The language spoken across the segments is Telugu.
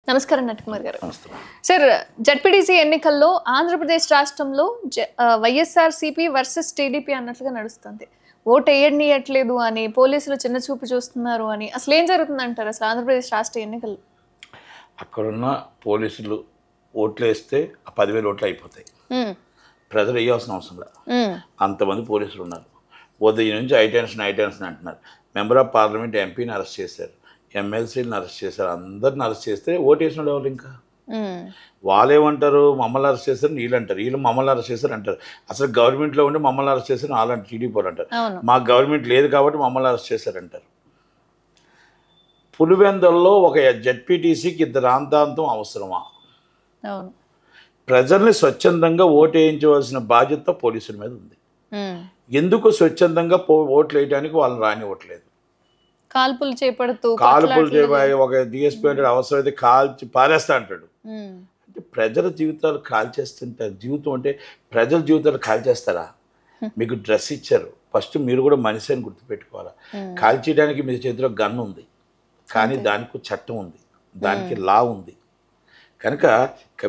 నమస్కారం నటకుమార్ గారు. సార్, జడ్పీటీసీ ఎన్నికల్లో ఆంధ్రప్రదేశ్ రాష్ట్రంలో వైఎస్ఆర్సీపీ వర్సెస్ టీడీపీ అన్నట్లుగా నడుస్తుంది. ఓటు వేయట్లేదు అని, పోలీసులు చిన్న చూపు చూస్తున్నారు అని, అసలు ఏం జరుగుతుంది అంటారు అసలు ఆంధ్రప్రదేశ్ రాష్ట్ర ఎన్నికల్లో? అక్కడున్న పోలీసులు ఓట్లు వేస్తే ఆ 10,000 ఓట్లు అయిపోతాయి. ప్రజలు వేయాల్సిన అవసరం లేదు. అంతమంది పోలీసులు ఉన్నారు. ఉదయం నుంచి ఐటెన్షన్ అంటున్నారు. మెంబర్ ఆఫ్ పార్లమెంట్ ఎంపీని అరెస్ట్ చేశారు, ఎమ్మెల్సీలను అరెస్ట్ చేశారు. అందరిని అరెస్ట్ చేస్తే ఓటు వేసిన వాళ్ళు ఇంకా వాళ్ళేమంటారు? మమ్మల్ని అరెస్ట్ చేశారు వీళ్ళు అంటారు, వీళ్ళు మమ్మల్ని అరెస్ట్ చేశారు అంటారు. అసలు గవర్నమెంట్లో ఉండి మమ్మల్ని అరెస్ట్ చేశారు వాళ్ళంటే టీడీపీ వాళ్ళు అంటారు. మాకు గవర్నమెంట్ లేదు కాబట్టి మమ్మల్ని అరెస్ట్ చేశారంటారు. పులివెందుల్లో ఒక జడ్పీటీసీకి ఇంత రాంతాంతం అవసరమా? ప్రజల్ని స్వచ్ఛందంగా ఓటు వేయించవలసిన బాధ్యత పోలీసుల మీద ఉంది. ఎందుకు స్వచ్ఛందంగా ఓట్లు వేయడానికి వాళ్ళని రానివ్వట్లేదు? కాల్పులు చేపడుతూ ఒక డిఎస్పీ అంటే అవసరమైతే కాల్చి పారేస్తా అంటాడు. అంటే ప్రజల జీవితాలు కాల్చేస్తుంటారు. జీవితం అంటే ప్రజల జీవితాలు కాల్చేస్తారా? మీకు డ్రెస్ ఇచ్చారు, ఫస్ట్ మీరు కూడా మనిషి అని గుర్తుపెట్టుకోవాలా. కాల్చేయడానికి మీ చేతిలో గన్ ఉంది, కానీ దానికి చట్టం ఉంది, దానికి లా ఉంది. కనుక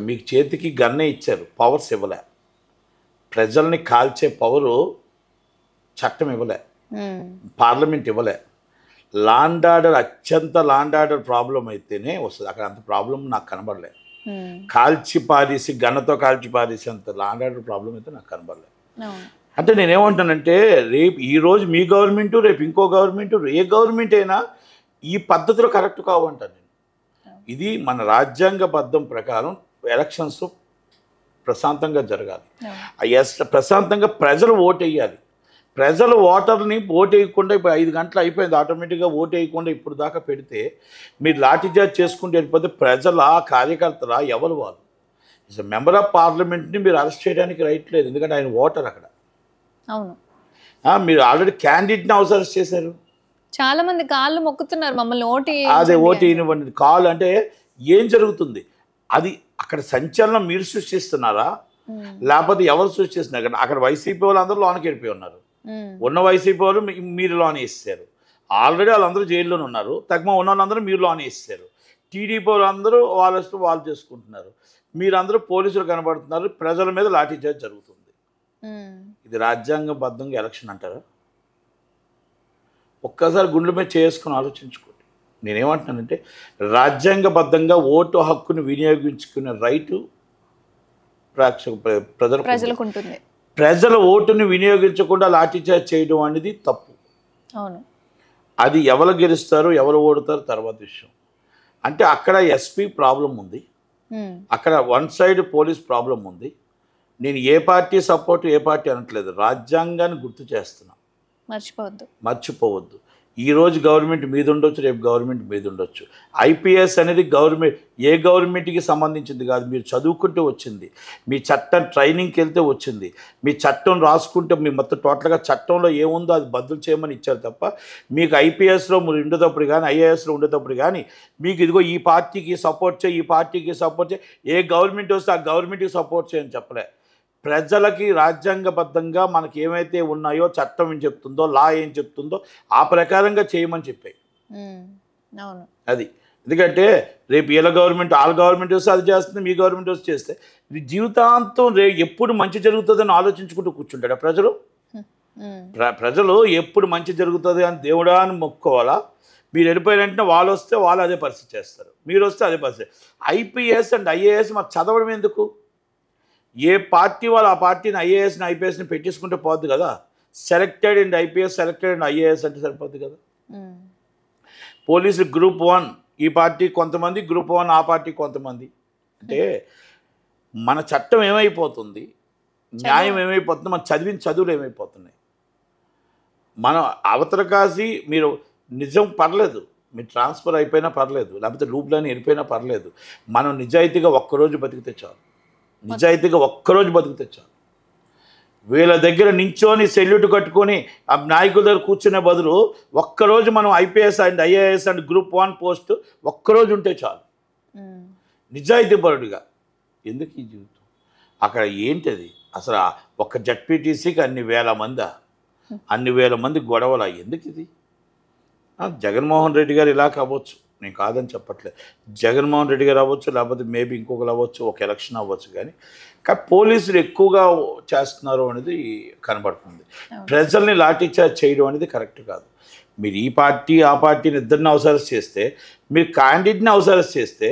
మీకు చేతికి గన్నే ఇచ్చారు, పవర్స్ ఇవ్వలే. ప్రజల్ని కాల్చే పవరు చట్టం ఇవ్వలే, పార్లమెంట్ ఇవ్వలే. లాండ్ ఆర్డర్ అత్యంత లాండ్ ఆర్డర్ ప్రాబ్లం అయితేనే వస్తుంది. అక్కడ అంత ప్రాబ్లం నాకు కనబడలే. కాల్చి పారేసి గన్నతో కాల్చి పారేసి అంత లాండ్ ఆర్డర్ ప్రాబ్లం అయితే నాకు కనబడలే. అంటే నేనేమంటానంటే రేపు ఈరోజు మీ గవర్నమెంట్, రేపు ఇంకో గవర్నమెంట్, ఏ గవర్నమెంట్ అయినా ఈ పద్ధతిలో కరెక్ట్ కావంటాను నేను. ఇది మన రాజ్యాంగబద్ధం ప్రకారం ఎలక్షన్స్ ప్రశాంతంగా జరగాలి. ప్రశాంతంగా ప్రజలు ఓటు వేయాలి. ప్రజలు ఓటర్ని ఓటు వేయకుండా ఇప్పుడు 5 గంటలు అయిపోయింది, ఆటోమేటిక్గా ఓటు వేయకుండా ఇప్పుడు దాకా పెడితే మీరు లాఠీచార్జ్ చేసుకుంటూ వెళ్ళిపోతే ప్రజల కార్యకర్తల ఎవరు వాళ్ళు? మెంబర్ ఆఫ్ పార్లమెంట్ని మీరు అరెస్ట్ చేయడానికి రైట్ లేదు, ఎందుకంటే ఆయన ఓటర్ అక్కడ. అవును, మీరు ఆల్రెడీ క్యాండిడేట్ని అరెస్ట్ చేశారు. చాలా మంది కాళ్ళు మొక్కుతున్నారు మమ్మల్ని ఓటు. అదే ఓటు వేయనివ్వండి. కాల్ అంటే ఏం జరుగుతుంది? అది అక్కడ సంచలనం మీరు సృష్టిస్తున్నారా లేకపోతే ఎవరు సృష్టిస్తున్నారు? అక్కడ వైసీపీ వాళ్ళు అందరూ లోనికి వెళ్ళిపోయి ఉన్నారు. ఉన్న వైసీపీ వాళ్ళు మీరు లోనే ఇస్తారు. ఆల్రెడీ వాళ్ళందరూ జైల్లోనే ఉన్నారు. తగ్గ ఉన్న వాళ్ళందరూ మీరు లోనే ఇస్తారు. టీడీపీ వాళ్ళందరూ వాళ్ళు చేసుకుంటున్నారు. మీరందరూ పోలీసులు కనబడుతున్నారు. ప్రజల మీద లాఠీచార్జ్ జరుగుతుంది. ఇది రాజ్యాంగబద్ధంగా ఎలక్షన్ అంటారా? ఒక్కసారి గుండెల మీద చేసుకుని ఆలోచించుకోండి. నేనేమంటున్నానంటే రాజ్యాంగబద్ధంగా ఓటు హక్కును వినియోగించుకునే రైటు ప్రజలకు ఉంటుంది. ప్రజల ఓటుని వినియోగించకుండా లాఠీచార్జ్ చేయడం అనేది తప్పు. అది ఎవరు గెలుస్తారు ఎవరు ఓడుతారు తర్వాత విషయం. అంటే అక్కడ ఎస్పీ ప్రాబ్లం ఉంది, అక్కడ వన్ సైడ్ పోలీస్ ప్రాబ్లం ఉంది. నేను ఏ పార్టీ సపోర్ట్ ఏ పార్టీ అనట్లేదు, రాజ్యాంగాన్ని గుర్తు చేస్తున్నా. మర్చిపోవద్దు. ఈరోజు గవర్నమెంట్ మీద ఉండొచ్చు, రేపు గవర్నమెంట్ మీద ఉండొచ్చు. ఐపీఎస్ అనేది ఏ గవర్నమెంట్కి సంబంధించింది కాదు. మీరు చదువుకుంటే వచ్చింది, మీ చట్టం ట్రైనింగ్కి వెళ్తే వచ్చింది, మీ చట్టం రాసుకుంటే మీ మొత్తం టోటల్గా చట్టంలో ఏముందో అది బదులు చేయమని ఇచ్చారు తప్ప మీకు ఐపీఎస్లో మీరు ఉండేటప్పుడు కానీ ఐఏఎస్లో ఉండేటప్పుడు కానీ మీకు ఇదిగో ఈ పార్టీకి సపోర్ట్ చేయి, ఈ పార్టీకి సపోర్ట్ చేయి, ఏ గవర్నమెంట్ వస్తే ఆ గవర్నమెంట్కి సపోర్ట్ చేయని చెప్పలే. ప్రజలకి రాజ్యాంగబద్ధంగా మనకి ఏమైతే ఉన్నాయో చట్టం ఏం చెప్తుందో, లా ఏం చెప్తుందో ఆ ప్రకారంగా చేయమని చెప్పాయి. అది ఎందుకంటే రేపు వీళ్ళ గవర్నమెంట్ వాళ్ళ గవర్నమెంట్ వస్తే అది చేస్తుంది, మీ గవర్నమెంట్ వస్తే చేస్తే ఇది జీవితాంతం ఎప్పుడు మంచి జరుగుతుందని ఆలోచించుకుంటూ కూర్చుంటాడు ప్రజలు. ప్రజలు ఎప్పుడు మంచి జరుగుతుంది అని దేవుడా అని మొక్కుకోవాలా? మీరు వెళ్ళిపోయినంటే వాళ్ళు వస్తే వాళ్ళు అదే పరిస్థితి చేస్తారు, మీరు వస్తే అదే పరిస్థితి. ఐపీఎస్ అండ్ ఐఏఎస్ మాకు చదవడం ఎందుకు? ఏ పార్టీ వాళ్ళు ఆ పార్టీని ఐఏఎస్ని ఐపీఎస్ని పెట్టేసుకుంటే పోద్ది కదా. Selected and IPS, selected and IAS అంటే సరిపోద్ది కదా. పోలీసులు గ్రూప్ 1 ఈ పార్టీ కొంతమంది, గ్రూప్ 1 ఆ పార్టీ కొంతమంది. అంటే మన చట్టం ఏమైపోతుంది, న్యాయం ఏమైపోతుంది, మన చదువులు ఏమైపోతున్నాయి. మనం అవతల కాసి మీరు నిజం పర్లేదు, మీరు ట్రాన్స్ఫర్ అయిపోయినా పర్లేదు, లేకపోతే లూప్లని వెళ్ళిపోయినా పర్లేదు. మనం నిజాయితీగా ఒక్కరోజు బతికితే చాలు, నిజాయితీగా ఒక్కరోజు బతికితే చాలు. వీళ్ళ దగ్గర నించోని సెల్యూట్ కట్టుకొని ఆ నాయకుల దగ్గర కూర్చునే బదులు ఒక్కరోజు మనం IPS and IAS and group 1 post ఒక్కరోజు ఉంటే చాలు నిజాయితీ పరుడుగా. ఎందుకు ఈ జీవితం? అక్కడ ఏంటది అసలు? ఒక్క జడ్పీటీసీకి అన్ని వేల మంది గొడవలు. ఎందుకు ఇది? జగన్మోహన్ రెడ్డి గారు ఇలా కావచ్చు, నేను కాదని చెప్పట్లేదు. జగన్మోహన్ రెడ్డి గారు అవ్వచ్చు, లేకపోతే మేబీ ఇంకొకరు అవ్వచ్చు, ఒక ఎలక్షన్ అవ్వచ్చు, కానీ పోలీసులు ఎక్కువగా చేస్తున్నారు అనేది కనబడుతుంది. ప్రజల్ని లాఠీచార్జ్ చేయడం అనేది కరెక్ట్ కాదు. మీరు ఈ పార్టీ ఆ పార్టీని ఇద్దరిని అవసరం చేస్తే, మీరు క్యాండిడేట్ని అవసరం చేస్తే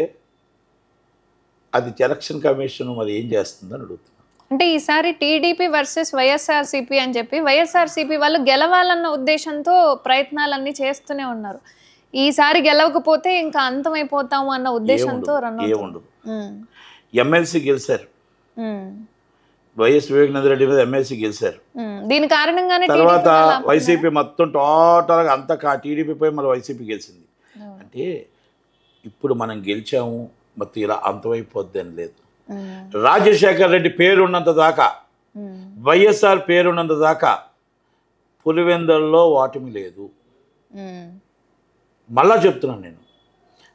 అది ఎలక్షన్ కమిషన్ మరి ఏం చేస్తుందని అడుగుతున్నాను. అంటే ఈసారి టీడీపీ వర్సెస్ వైఎస్ఆర్సీపీ అని చెప్పి వైఎస్ఆర్సీపీ వాళ్ళు గెలవాలన్న ఉద్దేశంతో ప్రయత్నాలన్నీ చేస్తూనే ఉన్నారు. ఈసారి గెలవకపోతే ఇంకా అంతమైపోతాము అన్న ఉద్దేశంతో రన్ ఏముండదు. ఎమ్మెల్సీ గెలిచారు, వైఎస్ వివేకానంద రెడ్డి మీద ఎమ్మెల్సీ గెలిచారు. దీని కారణంగానే తర్వాత వైసీపీ మొత్తం టోటల్గా అంతా టీడీపీ పోయి మళ్ళీ వైసీపీ గెలిచింది. అంటే ఇప్పుడు మనం గెలిచాము మొత్తం ఇలా అంతమైపోద్ది అని లేదు. రాజశేఖర్ రెడ్డి పేరున్నంత దాకా, వైఎస్ఆర్ పేరున్నంత దాకా పులివెందుల్లో ఓటమి లేదు. మళ్ళా చెప్తున్నాను,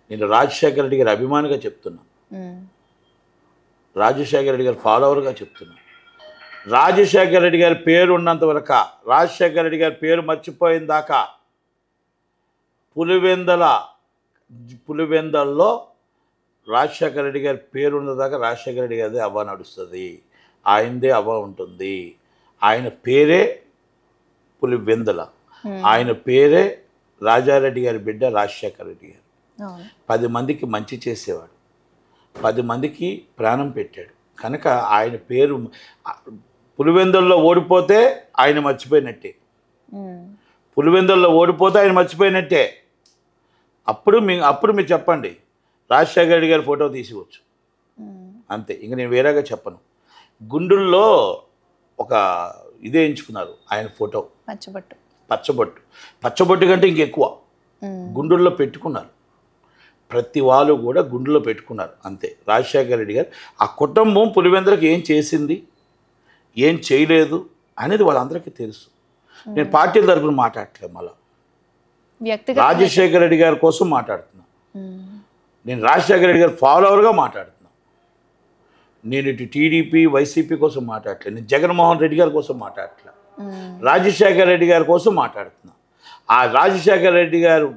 నేను రాజశేఖర రెడ్డి గారి అభిమానిగా చెప్తున్నా, రాజశేఖర రెడ్డి గారి ఫాలోవర్గా చెప్తున్నా. రాజశేఖర రెడ్డి గారి పేరు ఉన్నంత వరకు, రాజశేఖర రెడ్డి గారి పేరు మర్చిపోయిన దాకా పులివెందుల్లో రాజశేఖర రెడ్డి గారి పేరు ఉన్నదాకా రాజశేఖర రెడ్డి గారిదే అవ్వ నడుస్తుంది, ఆయనదే అవ్వ ఉంటుంది. ఆయన పేరే పులివెందుల, ఆయన పేరే రాజారెడ్డి గారి బిడ్డ రాజశేఖర రెడ్డి గారు. 10 మందికి మంచి చేసేవాడు, 10 మందికి ప్రాణం పెట్టాడు. కనుక ఆయన పేరు పులివెందుల్లో ఓడిపోతే ఆయన మర్చిపోయినట్టే, పులివెందుల్లో ఓడిపోతే ఆయన మర్చిపోయినట్టే. అప్పుడు మీరు చెప్పండి, రాజశేఖర రెడ్డి గారి ఫోటో తీసుకోవచ్చు అంతే, ఇంక నేను వేరేగా చెప్పను. గుండుల్లో ఒక ఇదే ఎంచుకున్నారు ఆయన ఫోటో, పచ్చబొట్టు కంటే ఇంకెక్కువ గుండుల్లో పెట్టుకున్నారు. ప్రతి వాళ్ళు కూడా గుండులో పెట్టుకున్నారు అంతే. రాజశేఖర రెడ్డి గారు ఆ కుటుంబం పులివెందులకు ఏం చేసింది, ఏం చేయలేదు అనేది వాళ్ళందరికీ తెలుసు. నేను పార్టీల తరపున మాట్లాడట్లేదు, మళ్ళా రాజశేఖర రెడ్డి గారి కోసం మాట్లాడుతున్నా. నేను రాజశేఖర రెడ్డి గారి ఫాలోవర్గా మాట్లాడుతున్నా. నేను ఇటు టీడీపీ వైసీపీ కోసం మాట్లాడట్లేదు, నేను జగన్మోహన్ రెడ్డి గారి కోసం మాట్లాడట్లేదు, రాజశేఖర రెడ్డి గారి కోసం మాట్లాడుతున్నా. ఆ రాజశేఖర రెడ్డి గారు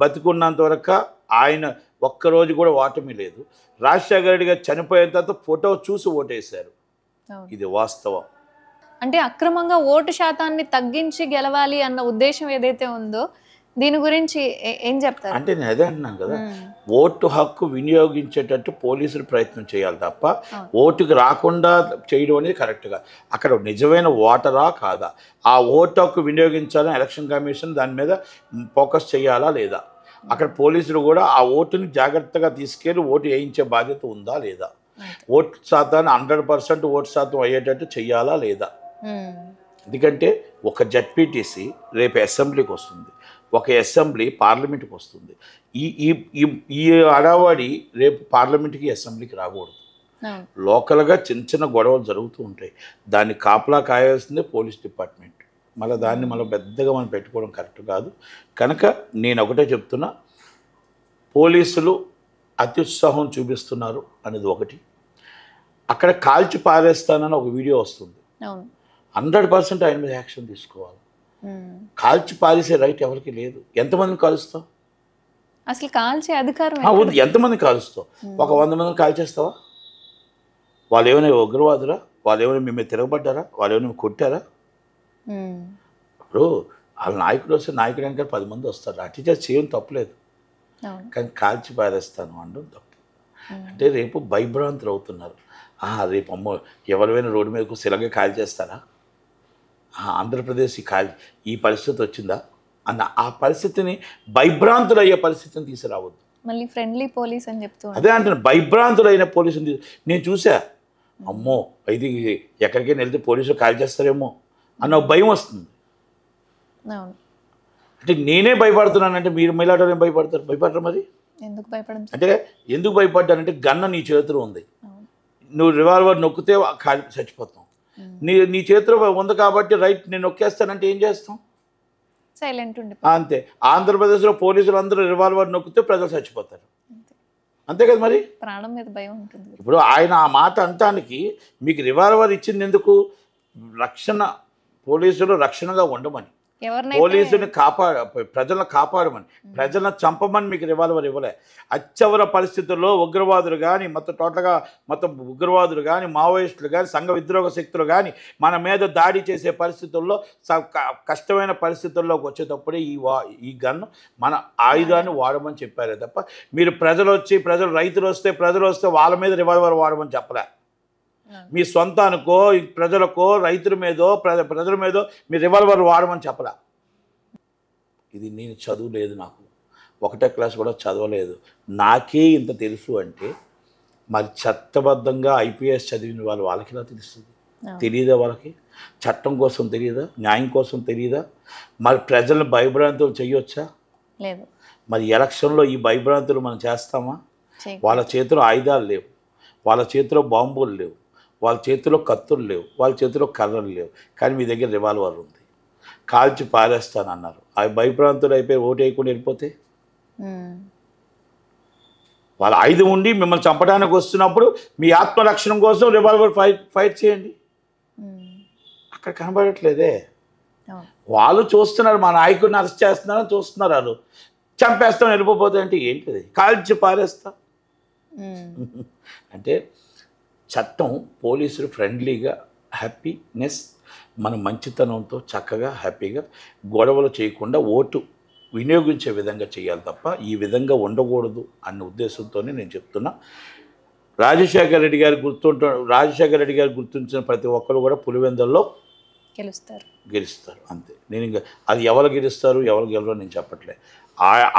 బతికున్నంత వరకు ఆయన ఒక్కరోజు కూడా ఓటమి లేదు. రాజశేఖర రెడ్డి గారు చనిపోయిన తర్వాత ఫోటో చూసి ఓటేశారు, ఇది వాస్తవం. అంటే అక్రమంగా ఓటు శాతాన్ని తగ్గించి గెలవాలి అన్న ఉద్దేశం ఏదైతే ఉందో దీని గురించి ఏం చెప్తారు? అంటే నేను అదే అంటున్నాను కదా, ఓటు హక్కు వినియోగించేటట్టు పోలీసులు ప్రయత్నం చేయాలి తప్ప ఓటుకు రాకుండా చేయడం అనేది కరెక్ట్ కాదు. అక్కడ నిజమైన ఓటరా కాదా, ఆ ఓటు హక్కు వినియోగించాలని ఎలక్షన్ కమిషన్ దాని మీద ఫోకస్ చేయాలా లేదా, అక్కడ పోలీసులు కూడా ఆ ఓటుని జాగ్రత్తగా తీసుకెళ్ళి ఓటు వేయించే బాధ్యత ఉందా లేదా, ఓటు శాతాన్ని 100% ఓటు శాతం అయ్యేటట్టు చెయ్యాలా లేదా. ఎందుకంటే ఒక జడ్పీటీసీ రేపు అసెంబ్లీకి వస్తుంది, ఒక అసెంబ్లీ పార్లమెంట్కి వస్తుంది. ఈ అడావాడి రేపు పార్లమెంట్కి అసెంబ్లీకి రాకూడదు. లోకల్గా చిన్న గొడవలు జరుగుతూ ఉంటాయి, దాన్ని కాపలా కాయాల్సిందే పోలీస్ డిపార్ట్మెంట్. మళ్ళీ దాన్ని మనం పెద్దగా మనం పెట్టుకోవడం కరెక్ట్ కాదు. కనుక నేను ఒకటే చెప్తున్నా, పోలీసులు అత్యుత్సాహం చూపిస్తున్నారు అనేది ఒకటి. అక్కడ కాల్చి పారేస్తానని ఒక వీడియో వస్తుంది, 100% ఆయన మీద యాక్షన్ తీసుకోవాలి. కాల్చి పారేసే రైట్ ఎవరికి లేదు. ఎంతమందిని కాలుస్తావు, అసలు కాల్చే అధికారం ఎంతమంది కాలుస్తావు? ఒక 100 మందిని కాల్చేస్తావా? వాళ్ళు ఏమైనా ఉగ్రవాదురా, వాళ్ళు ఏమైనా మేము తిరగబడ్డారా, వాళ్ళు ఏమైనా కొట్టారా? ఇప్పుడు వాళ్ళ నాయకుడు వస్తే నాయకుడు వెనక 10 మంది వస్తారు, అటు చేయడం తప్పలేదు, కానీ కాల్చి పారేస్తాను అనడం తప్పు. అంటే రేపు భయభ్రాంతులు అవుతున్నారు. రేపు అమ్మో ఎవరైనా రోడ్డు మీదకు సిలగా కాల్ చేస్తారా, ఆంధ్రప్రదేశ్ ఈ పరిస్థితి వచ్చిందా అన్న ఆ పరిస్థితిని, భయభ్రాంతులు అయ్యే పరిస్థితిని తీసుకురావద్దు. మళ్ళీ ఫ్రెండ్లీ పోలీస్ అని చెప్తూ అదే అంటున్నాను, భయభ్రాంతులు అయిన పోలీసుని నేను చూసా. అమ్మో ఇది ఎక్కడికైనా వెళ్తే పోలీసులు కాల్ చేస్తారేమో అన్న భయం వస్తుంది. అంటే నేనే భయపడుతున్నానంటే మీరు మైలాటోనే భయపడరు మరి ఎందుకు భయపడడం? అంటే ఎందుకు భయపడ్డానంటే గన్న నీ చేతిలో ఉంది, నువ్వు రివాల్వర్ నొక్కితే చచ్చిపోతాం. నీ చేతిలో ఉంది కాబట్టి రైట్ నేను నొక్కేస్తానంటే ఏం చేస్తాం? సైలెంట్ ఉండి అంతే. ఆంధ్రప్రదేశ్లో పోలీసులు అందరూ రివాల్వర్ నొక్కితే ప్రజలు చచ్చిపోతారు, అంతే కదా మరి. ప్రాణం మీద భయం ఉంటుంది. ఇప్పుడు ఆయన ఆ మాట అంటానికి మీకు రివాల్వర్ ఇచ్చింది ఎందుకు? రక్షణ, పోలీసులు రక్షణగా ఉండమని. ఎవరినైతే పోలీసుని ప్రజలను కాపాడమని, ప్రజలను చంపమని మీకు రివాల్వర్ ఇవ్వలే. అత్యవర పరిస్థితుల్లో ఉగ్రవాదులు కానీ మొత్తం ఉగ్రవాదులు కానీ, మావోయిస్టులు కానీ, సంఘ విద్రోహ శక్తులు కానీ మన మీద దాడి చేసే పరిస్థితుల్లో కష్టమైన పరిస్థితుల్లోకి వచ్చేటప్పుడే ఈ గన్ను మన ఆయుధాన్ని వాడమని చెప్పారే తప్ప మీరు రైతులు వస్తే వాళ్ళ మీద రివాల్వర్ వాడమని చెప్పలే. మీ సొంతానికో ప్రజలకో రైతుల మీదో ప్రజల మీదో మీ రివాల్వర్ వాడమని చెప్పలా. ఇది నేను చదువులేదు, నాకు 1వ క్లాస్ కూడా చదవలేదు, నాకే ఇంత తెలుసు అంటే మరి చట్టబద్ధంగా ఐపీఎస్ చదివిన వాళ్ళకి ఇలా తెలుస్తుంది? తెలియదా? వాళ్ళకి చట్టం కోసం తెలియదా? న్యాయం కోసం తెలియదా? మరి ప్రజలను భయభ్రాంతులు చేయొచ్చా? లేదు. మరి ఎలక్షన్లో ఈ భయభ్రాంతులు మనం చేస్తామా? వాళ్ళ చేతిలో ఆయుధాలు లేవు, వాళ్ళ చేతిలో బాంబులు లేవు, వాళ్ళ చేతిలో కత్తులు లేవు, వాళ్ళ చేతిలో కర్రలు లేవు, కానీ మీ దగ్గర రివాల్వర్ ఉంది. కాల్చి పారేస్తానన్నారు. ఆ భయప్రాంతులు అయిపోయి ఓటు వేయకుండా వెళ్ళిపోతే వాళ్ళ ఆయుధం ఉండి మిమ్మల్ని చంపడానికి వస్తున్నప్పుడు మీ ఆత్మరక్షణ కోసం రివాల్వర్ ఫైర్ చేయండి. అక్కడ కనబడట్లేదే. వాళ్ళు చూస్తున్నారు, మా నాయకుడిని అరెస్ట్ చేస్తున్నారని చూస్తున్నారు. వాళ్ళు చంపేస్తాం వెళ్ళిపోతే అంటే ఏంటిది? కాల్చి పారేస్తా అంటే చట్టం పోలీసులు ఫ్రెండ్లీగా హ్యాపీనెస్ మన మంచితనంతో చక్కగా హ్యాపీగా గొడవలు చేయకుండా ఓటు వినియోగించే విధంగా చేయాలి తప్ప ఈ విధంగా ఉండకూడదు అన్న ఉద్దేశంతోనే నేను చెప్తున్నా. రాజశేఖర రెడ్డి గారు గుర్తించిన ప్రతి ఒక్కరు కూడా పులివెందుల్లో గెలుస్తారు అంతే. నేను ఇంకా అది ఎవరు గెలుస్తారు ఎవరు గెలవరు నేను చెప్పట్లే.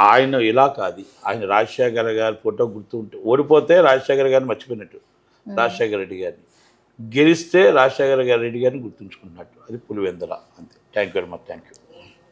ఆయన ఇలా కాదు, ఆయన రాజశేఖర గారి ఫోటో గుర్తుంటే ఓడిపోతే రాజశేఖర గారిని మర్చిపోయినట్టు, రాజశేఖర రెడ్డి గారిని గెలిస్తే రాజశేఖర రెడ్డి గారిని గుర్తుంచుకున్నట్టు. అది పులివెందుల అంతే. Thank you very much. Thank you.